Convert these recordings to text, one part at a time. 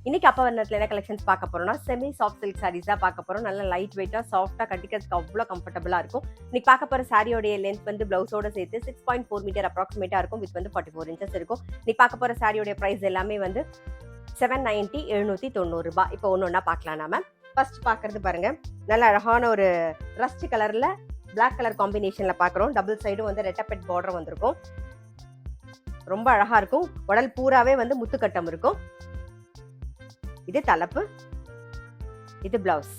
இன்னைக்கு அப்பா வண்ணத்தில் என்ன கலெக்ஷன்ஸ் பார்க்க போறோம்னா செமி சாஃப்ட் சில்க் சாரீஸ் தான் பார்க்க போறோம். நல்ல லைட் வெயிட்டா சாஃப்டா கட்டிக்கிறதுக்கு அவ்வளோ கம்ஃபர்டபுளா இருக்கும். இன்னைக்கு பார்க்க போற சாரியோடைய லென்த் வந்து பிளவுஸோட சேர்த்து 6.4 மீட்டர் அப்ராக்சிமேட்டா இருக்கும். வித் வந்து 44 இன்ச்சஸ் இருக்கும். இன்னைக்கு பார்க்க போற சாரியோடைய பிரைஸ் எல்லாமே வந்து 790 790 ரூபாய். இப்போ ஒன்று ஒன்றா பார்க்கலாம். நாம ஃபர்ஸ்ட் பார்க்கறது பாருங்க, நல்ல அழகான ஒரு ரஸ்ட் கலர்ல பிளாக் கலர் காம்பினேஷன்ல பார்க்குறோம். டபுள் சைடும் வந்து ரெட்டப்பெட் பார்டர் வந்திருக்கும். ரொம்ப அழகா இருக்கும். உடல் பூராவே வந்து முத்துக்கட்டம் இருக்கும். இது தலைப்பு, இது பிளவுஸ்.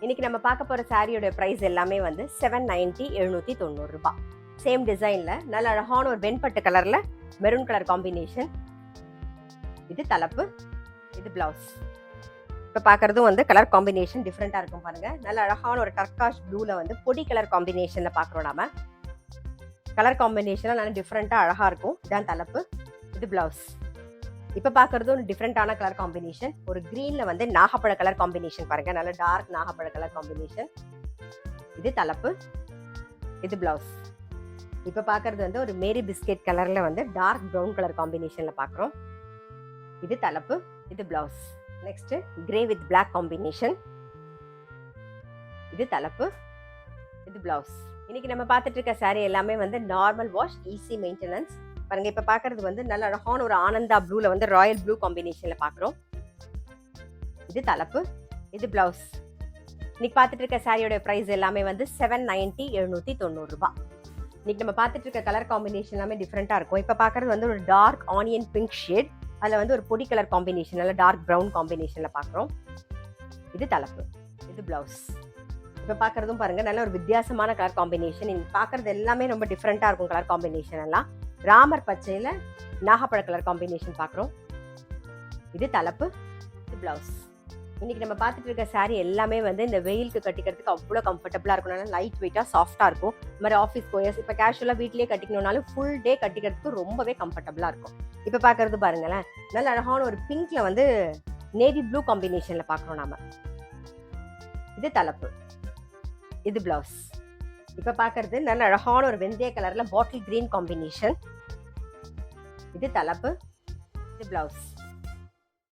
இன்னைக்கு நம்ம பார்க்க போற சாரியோட பிரைஸ் எல்லாமே வந்து 790 790 ரூபாய். சேம் டிசைன்ல நல்ல அழகான ஒரு வெண்பட்டு கலர்ல மெரூன் கலர் காம்பினேஷன். இது தலைப்பு, இது பிளவுஸ். இப்போ பார்க்கறதும் வந்து கலர் காம்பினேஷன் டிஃப்ரெண்டா இருக்கும் பாருங்க. நல்ல அழகான ஒரு டர்காஷ் ப்ளூல வந்து பொடி கலர் காம்பினேஷன்ல பார்க்குறோம். நாம கலர் காம்பினேஷன்ல நல்ல டிஃப்ரெண்டா அழகா இருக்கும். இதான் தலைப்பு, இது பிளவுஸ். இப்போ பார்க்கறது ஒரு டிஃப்ரெண்டான கலர் காம்பினேஷன். ஒரு கிரீன்ல வந்து நாகப்பழ கலர் காம்பினேஷன் பாருங்க, நல்ல டார்க் நாகப்பழ கலர் காம்பினேஷன். இது தலைப்பு, இது பிளவுஸ். இப்போ பார்க்கறது வந்து ஒரு மேரி பிஸ்கெட் கலர்ல வந்து டார்க் ப்ரௌன் கலர் காம்பினேஷன்ல பார்க்குறோம். இது தலைப்பு, இது blouse. Next grey with black combination. இது தலைப்பு, இது பிளவுஸ். இன்னைக்கு நம்ம பார்த்துட்டு இருக்க சாரி எல்லாமே வந்து நார்மல் வாஷ், ஈஸி மெயின்டெனன்ஸ் பாருங்க. இப்ப பாக்குறது வந்து நல்ல அழகான ஒரு ஆனந்தா ப்ளூல வந்து ராயல் ப்ளூ காம்பினேஷன்ல பாக்குறோம். இது தலைப்பு, இது பிளவுஸ். இன்னைக்கு பார்த்துட்டு இருக்க சாரியோட பிரைஸ் எல்லாமே வந்து 790 790 ரூபாய். இன்னைக்கு நம்ம பார்த்துட்டு இருக்க கலர் காம்பினேஷன் எல்லாமே டிஃப்ரெண்டா இருக்கும். இப்ப பாக்குறது வந்து ஒரு டார்க் ஆனியன் பிங்க் ஷேட், அதுல வந்து ஒரு பொடி கலர் காம்பினேஷன், நல்ல டார்க் ப்ரௌன் காம்பினேஷன்ல பாக்குறோம். இது தலைப்பு, இது பிளவுஸ். இப்ப பாக்குறதும் பாருங்க, நல்ல ஒரு வித்தியாசமான கலர் காம்பினேஷன். இங்க பாக்குறது எல்லாமே ரொம்ப டிஃப்ரெண்டா இருக்கும். கலர் காம்பினேஷன் எல்லாம் ராமர் பச்சையில நாகப்பழ கலர் காம்பினேஷன் பார்க்குறோம். இது தலைப்பு, இது பிளவுஸ். இன்னைக்கு நம்ம பார்த்துட்டு இருக்க சாரி எல்லாமே வந்து இந்த வெயிலுக்கு கட்டிக்கிறதுக்கு அவ்வளோ கம்ஃபர்டபுளாக இருக்கும். நல்லா லைட் வெயிட்டாக சாஃப்டாக இருக்கும். இது மாதிரி ஆஃபீஸ் கோயர்ஸ் இப்போ கேஷுவலாக வீட்லேயே கட்டிக்கணும்னாலும் ஃபுல் டே கட்டிக்கிறதுக்கு ரொம்பவே கம்ஃபர்டபுளாக இருக்கும். இப்போ பார்க்கறது பாருங்களேன், நல்ல அழகான ஒரு பிங்க்ல வந்து நேவி ப்ளூ காம்பினேஷன்ல பார்க்குறோம் நாம. இது தலைப்பு, இது பிளவுஸ். இப்போ பார்க்கறது நல்ல அழகான ஒரு வெந்தய கலர்ல பாட்டில் கிரீன் காம்பினேஷன். இது தலைப்பு, இது பிளவுஸ்.